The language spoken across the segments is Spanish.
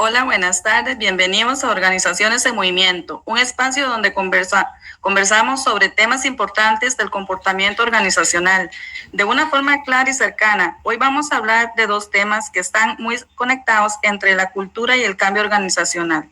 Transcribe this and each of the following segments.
Hola, buenas tardes. Bienvenidos a Organizaciones en Movimiento, un espacio donde conversamos sobre temas importantes del comportamiento organizacional de una forma clara y cercana. Hoy vamos a hablar de dos temas que están muy conectados entre la cultura y el cambio organizacional.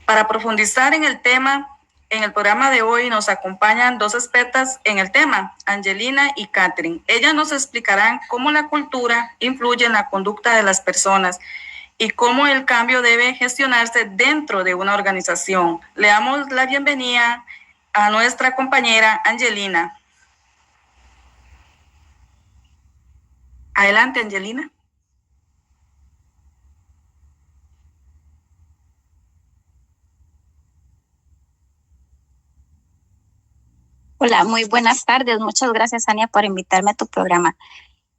Para profundizar en el tema, en el programa de hoy nos acompañan dos expertas en el tema, Angelina y Catherine. Ellas nos explicarán cómo la cultura influye en la conducta de las personas y cómo el cambio debe gestionarse dentro de una organización. Le damos la bienvenida a nuestra compañera Angelina. Adelante, Angelina. Hola, muy buenas tardes. Muchas gracias, Ania, por invitarme a tu programa.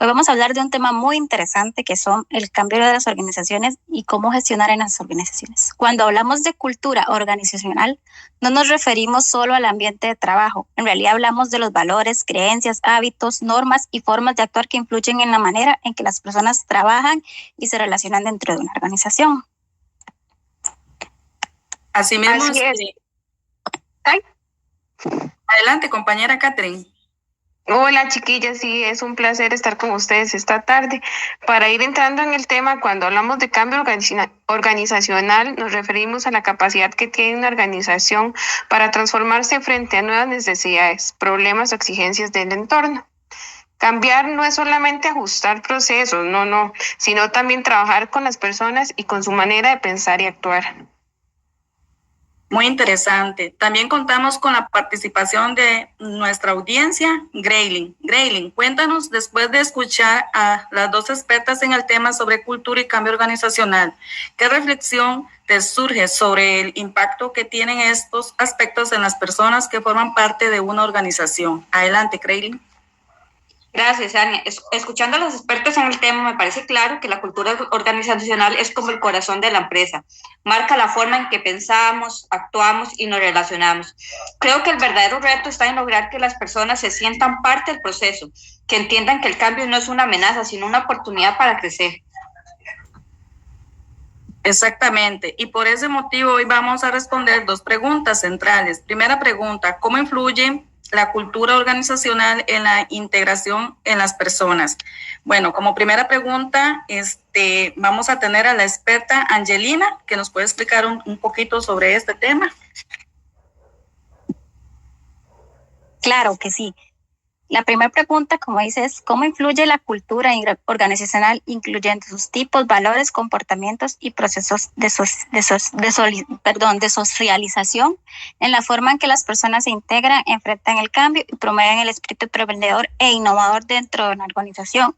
Hoy vamos a hablar de un tema muy interesante que son el cambio de las organizaciones y cómo gestionar en las organizaciones. Cuando hablamos de cultura organizacional, no nos referimos solo al ambiente de trabajo. En realidad hablamos de los valores, creencias, hábitos, normas y formas de actuar que influyen en la manera en que las personas trabajan y se relacionan dentro de una organización. Así mismo es. Adelante, compañera Catherine. Hola chiquillas, sí, es un placer estar con ustedes esta tarde. Para ir entrando en el tema, cuando hablamos de cambio organizacional, nos referimos a la capacidad que tiene una organización para transformarse frente a nuevas necesidades, problemas o exigencias del entorno. Cambiar no es solamente ajustar procesos, no, sino también trabajar con las personas y con su manera de pensar y actuar. Muy interesante. También contamos con la participación de nuestra audiencia, Graylin. Graylin, cuéntanos, después de escuchar a las dos expertas en el tema sobre cultura y cambio organizacional, ¿qué reflexión te surge sobre el impacto que tienen estos aspectos en las personas que forman parte de una organización? Adelante, Graylin. Gracias, Ania. Escuchando a los expertos en el tema, me parece claro que la cultura organizacional es como el corazón de la empresa. Marca la forma en que pensamos, actuamos y nos relacionamos. Creo que el verdadero reto está en lograr que las personas se sientan parte del proceso, que entiendan que el cambio no es una amenaza, sino una oportunidad para crecer. Exactamente, y por ese motivo hoy vamos a responder dos preguntas centrales. Primera pregunta, ¿cómo influye la cultura organizacional en la integración en las personas? Bueno, como primera pregunta, vamos a tener a la experta Angelina, que nos puede explicar un poquito sobre este tema. Claro que sí. La primera pregunta, como dices, ¿cómo influye la cultura organizacional, incluyendo sus tipos, valores, comportamientos y procesos de socialización en la forma en que las personas se integran, enfrentan el cambio y promueven el espíritu emprendedor e innovador dentro de una organización?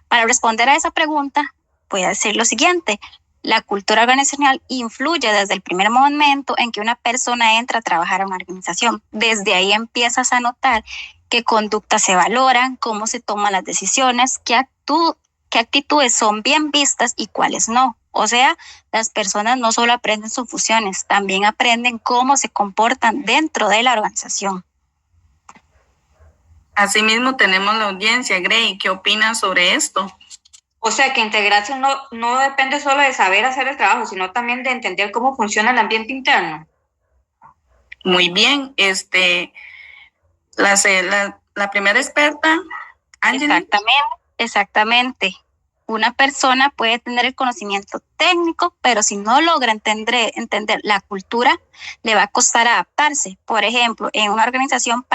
Para responder a esa pregunta, voy a decir lo siguiente. La cultura organizacional influye desde el primer momento en que una persona entra a trabajar en una organización. Desde ahí empiezas a notar qué conductas se valoran, cómo se toman las decisiones, qué actitudes son bien vistas y cuáles no. O sea, las personas no solo aprenden sus funciones, también aprenden cómo se comportan dentro de la organización. Asimismo tenemos la audiencia. Gray, ¿qué opinas sobre esto? O sea, que integrarse no depende solo de saber hacer el trabajo, sino también de entender cómo funciona el ambiente interno. Muy bien, la primera experta, Angelina. Exactamente. Una persona puede tener el conocimiento técnico, pero si no logra entender la cultura, le va a costar adaptarse. Por ejemplo, en una organización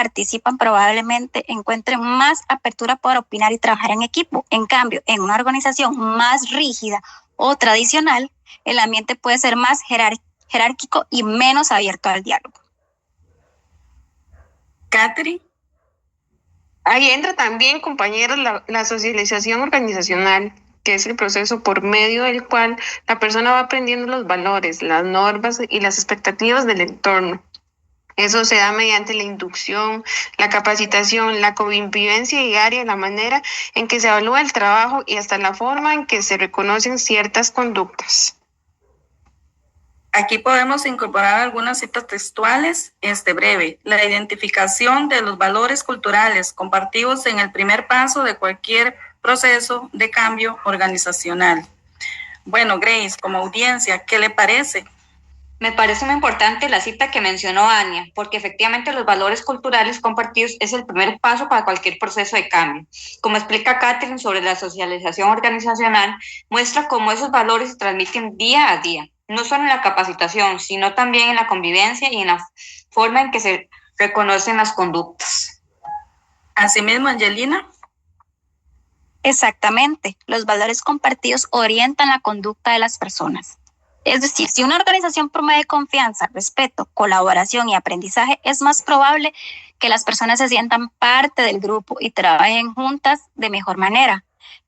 probablemente encuentren más apertura para opinar y trabajar en equipo. En cambio, en una organización más rígida o tradicional, el ambiente puede ser más jerárquico y menos abierto al diálogo. Catherine. Ahí entra también, compañeros, la socialización organizacional, que es el proceso por medio del cual la persona va aprendiendo los valores, las normas y las expectativas del entorno. Eso se da mediante la inducción, la capacitación, la convivencia diaria, la manera en que se evalúa el trabajo y hasta la forma en que se reconocen ciertas conductas. Aquí podemos incorporar algunas citas textuales, breve. La identificación de los valores culturales compartidos en el primer paso de cualquier proceso de cambio organizacional. Bueno, Grace, como audiencia, ¿qué le parece? Me parece muy importante la cita que mencionó Ania, porque efectivamente los valores culturales compartidos es el primer paso para cualquier proceso de cambio. Como explica Catherine sobre la socialización organizacional, muestra cómo esos valores se transmiten día a día, no solo en la capacitación, sino también en la convivencia y en la forma en que se reconocen las conductas. Asimismo, Angelina. Exactamente, los valores compartidos orientan la conducta de las personas. Es decir, si una organización promueve confianza, respeto, colaboración y aprendizaje, es más probable que las personas se sientan parte del grupo y trabajen juntas de mejor manera.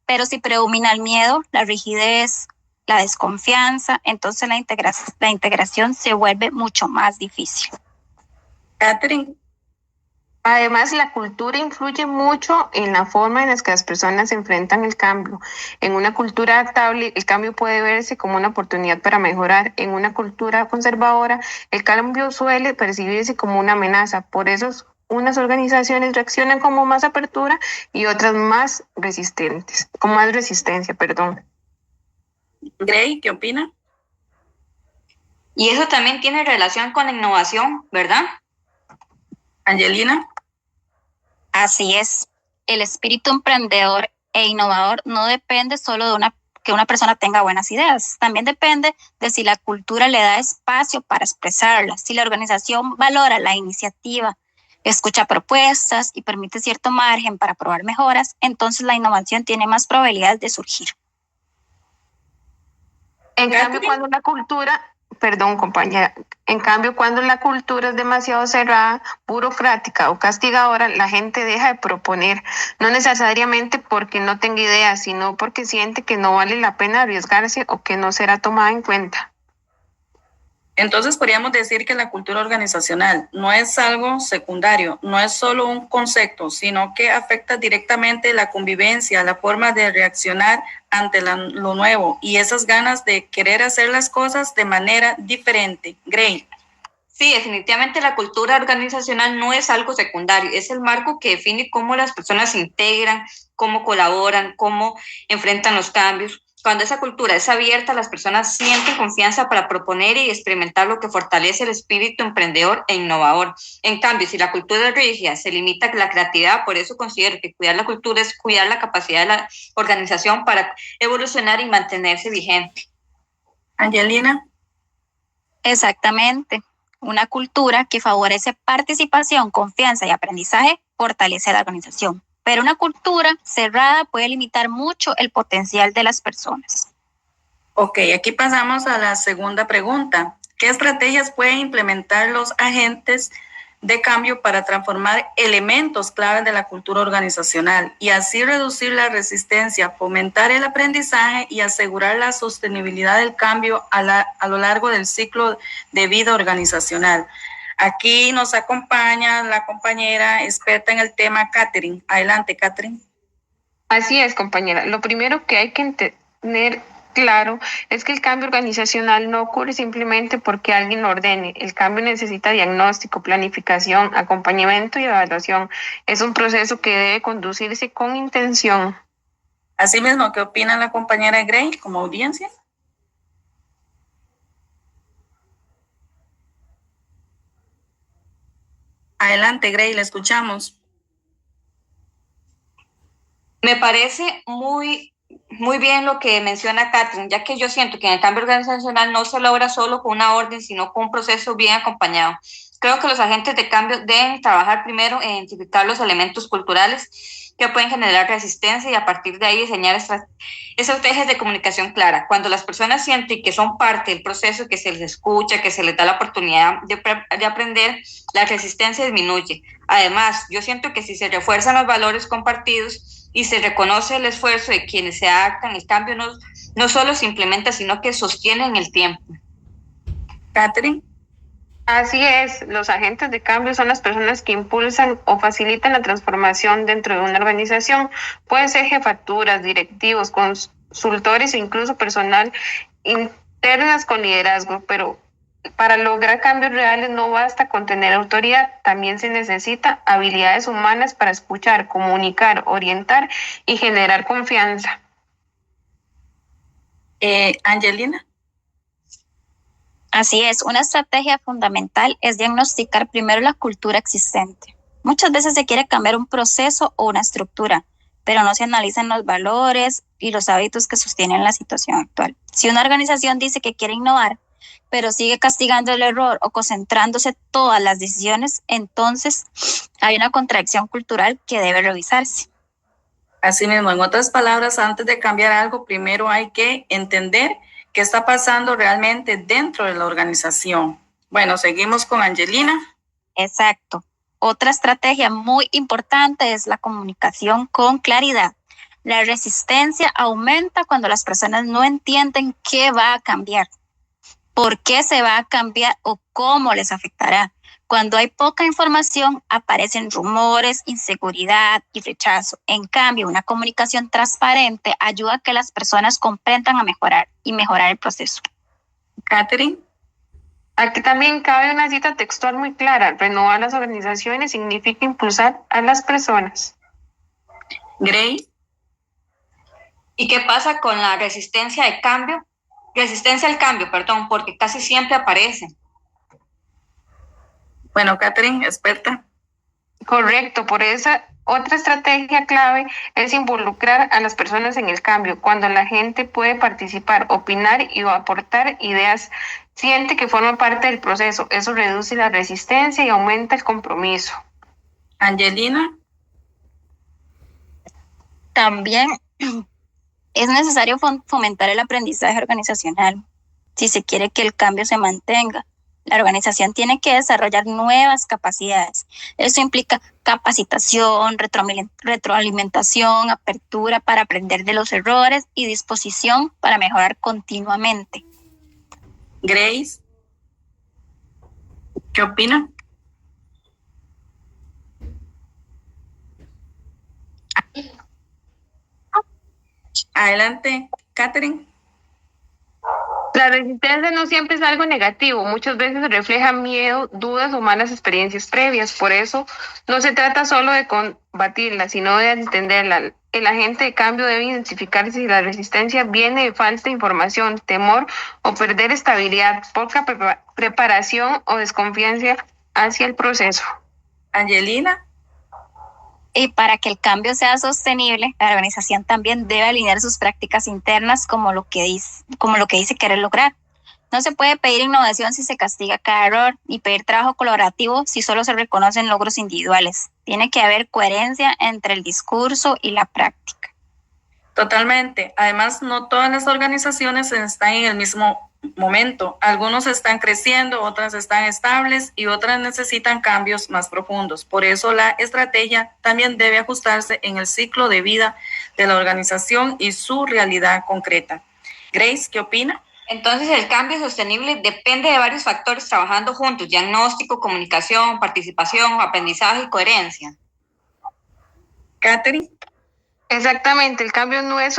Pero si predomina el miedo, la rigidez, la desconfianza, entonces la integración se vuelve mucho más difícil. Catherine. Además, la cultura influye mucho en la forma en la que las personas enfrentan el cambio. En una cultura adaptable, el cambio puede verse como una oportunidad para mejorar. En una cultura conservadora, el cambio suele percibirse como una amenaza. Por eso, unas organizaciones reaccionan con más apertura y otras más resistentes, con más resistencia, perdón. Gray, ¿qué opina? Y eso también tiene relación con la innovación, ¿verdad? Angelina. Así es, el espíritu emprendedor e innovador no depende solo de que una persona tenga buenas ideas, también depende de si la cultura le da espacio para expresarlas, si la organización valora la iniciativa, escucha propuestas y permite cierto margen para probar mejoras, entonces la innovación tiene más probabilidades de surgir. En cambio, cuando la cultura, perdón, compañera, en cambio, cuando la cultura es demasiado cerrada, burocrática o castigadora, la gente deja de proponer, no necesariamente porque no tenga ideas, sino porque siente que no vale la pena arriesgarse o que no será tomada en cuenta. Entonces podríamos decir que la cultura organizacional no es algo secundario, no es solo un concepto, sino que afecta directamente la convivencia, la forma de reaccionar ante lo nuevo y esas ganas de querer hacer las cosas de manera diferente. Gray. Sí, definitivamente la cultura organizacional no es algo secundario, es el marco que define cómo las personas se integran, cómo colaboran, cómo enfrentan los cambios. Cuando esa cultura es abierta, las personas sienten confianza para proponer y experimentar, lo que fortalece el espíritu emprendedor e innovador. En cambio, si la cultura es rígida, se limita la creatividad. Por eso considero que cuidar la cultura es cuidar la capacidad de la organización para evolucionar y mantenerse vigente. Angelina. Exactamente. Una cultura que favorece participación, confianza y aprendizaje fortalece la organización. Pero una cultura cerrada puede limitar mucho el potencial de las personas. Ok, aquí pasamos a la segunda pregunta. ¿Qué estrategias pueden implementar los agentes de cambio para transformar elementos claves de la cultura organizacional y así reducir la resistencia, fomentar el aprendizaje y asegurar la sostenibilidad del cambio a lo largo del ciclo de vida organizacional? Aquí nos acompaña la compañera experta en el tema, Catherine. Adelante, Catherine. Así es, compañera. Lo primero que hay que tener claro es que el cambio organizacional no ocurre simplemente porque alguien lo ordene. El cambio necesita diagnóstico, planificación, acompañamiento y evaluación. Es un proceso que debe conducirse con intención. Asimismo, ¿qué opina la compañera Gray como audiencia? Adelante, Gray, le escuchamos. Me parece muy bien lo que menciona Catherine, ya que yo siento que en el cambio organizacional no se logra solo con una orden, sino con un proceso bien acompañado. Creo que los agentes de cambio deben trabajar primero en identificar los elementos culturales que pueden generar resistencia y a partir de ahí diseñar estrategias de comunicación clara. Cuando las personas sienten que son parte del proceso, que se les escucha, que se les da la oportunidad de aprender, la resistencia disminuye. Además, yo siento que si se refuerzan los valores compartidos y se reconoce el esfuerzo de quienes se adaptan, el cambio no solo se implementa, sino que sostiene en el tiempo. Catherine. Así es, los agentes de cambio son las personas que impulsan o facilitan la transformación dentro de una organización. Pueden ser jefaturas, directivos, consultores o incluso personal internas con liderazgo, pero para lograr cambios reales no basta con tener autoridad, también se necesita habilidades humanas para escuchar, comunicar, orientar y generar confianza. Angelina. Así es, una estrategia fundamental es diagnosticar primero la cultura existente. Muchas veces se quiere cambiar un proceso o una estructura, pero no se analizan los valores y los hábitos que sostienen la situación actual. Si una organización dice que quiere innovar, pero sigue castigando el error o concentrándose todas las decisiones, entonces hay una contradicción cultural que debe revisarse. Asimismo, en otras palabras, antes de cambiar algo, primero hay que entender qué está pasando realmente dentro de la organización. Bueno, seguimos con Angelina. Exacto. Otra estrategia muy importante es la comunicación con claridad. La resistencia aumenta cuando las personas no entienden qué va a cambiar, por qué se va a cambiar o cómo les afectará. Cuando hay poca información, aparecen rumores, inseguridad y rechazo. En cambio, una comunicación transparente ayuda a que las personas comprendan a mejorar el proceso. Catherine. Aquí también cabe una cita textual muy clara. Renovar las organizaciones significa impulsar a las personas. Grace. ¿Y qué pasa con la resistencia al cambio, porque casi siempre aparece? Bueno, Catherine, experta. Correcto, por esa otra estrategia clave es involucrar a las personas en el cambio. Cuando la gente puede participar, opinar y aportar ideas, siente que forma parte del proceso. Eso reduce la resistencia y aumenta el compromiso. Angelina. También es necesario fomentar el aprendizaje organizacional si se quiere que el cambio se mantenga. La organización tiene que desarrollar nuevas capacidades. Eso implica capacitación, retroalimentación, apertura para aprender de los errores y disposición para mejorar continuamente. Grace, ¿qué opina? Adelante, Catherine. La resistencia no siempre es algo negativo, muchas veces refleja miedo, dudas o malas experiencias previas. Por eso no se trata solo de combatirla, sino de entenderla. El agente de cambio debe identificar si la resistencia viene de falta de información, temor o perder estabilidad, poca preparación o desconfianza hacia el proceso. Angelina. Y para que el cambio sea sostenible, la organización también debe alinear sus prácticas internas como lo que dice querer lograr. No se puede pedir innovación si se castiga cada error y pedir trabajo colaborativo si solo se reconocen logros individuales. Tiene que haber coherencia entre el discurso y la práctica. Totalmente. Además, no todas las organizaciones están en el mismo momento. Algunos están creciendo, otras están estables y otras necesitan cambios más profundos. Por eso la estrategia también debe ajustarse en el ciclo de vida de la organización y su realidad concreta. Grace, ¿qué opina? Entonces, el cambio sostenible depende de varios factores trabajando juntos: diagnóstico, comunicación, participación, aprendizaje y coherencia. Catherine. Exactamente, el cambio no se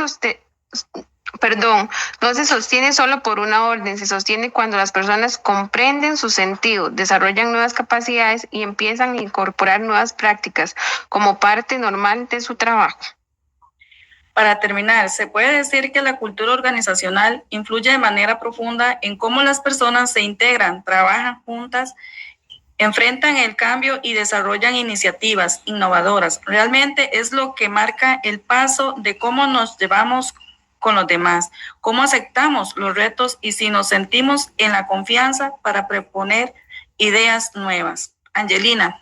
sostiene solo por una orden, se sostiene cuando las personas comprenden su sentido, desarrollan nuevas capacidades y empiezan a incorporar nuevas prácticas como parte normal de su trabajo. Para terminar, se puede decir que la cultura organizacional influye de manera profunda en cómo las personas se integran, trabajan juntas, enfrentan el cambio y desarrollan iniciativas innovadoras. Realmente es lo que marca el paso de cómo nos llevamos con los demás, cómo aceptamos los retos y si nos sentimos en la confianza para proponer ideas nuevas. Angelina.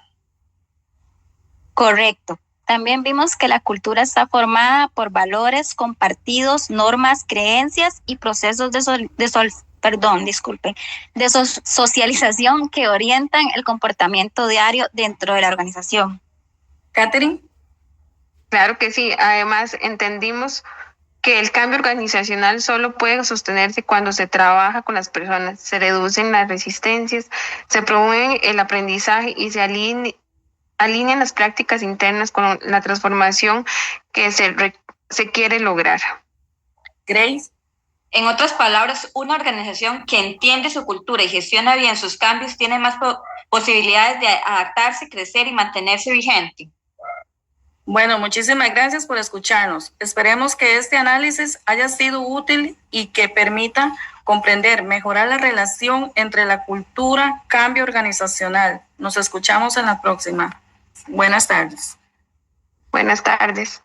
Correcto. También vimos que la cultura está formada por valores compartidos, normas, creencias y procesos de socialización que orientan el comportamiento diario dentro de la organización. Catherine. Claro que sí. Además, entendimos que el cambio organizacional solo puede sostenerse cuando se trabaja con las personas, se reducen las resistencias, se promueve el aprendizaje y se alinean las prácticas internas con la transformación que se quiere lograr. Grace. En otras palabras, una organización que entiende su cultura y gestiona bien sus cambios tiene más posibilidades de adaptarse, crecer y mantenerse vigente. Bueno, muchísimas gracias por escucharnos. Esperemos que este análisis haya sido útil y que permita comprender, mejorar la relación entre la cultura, cambio organizacional. Nos escuchamos en la próxima. Buenas tardes. Buenas tardes.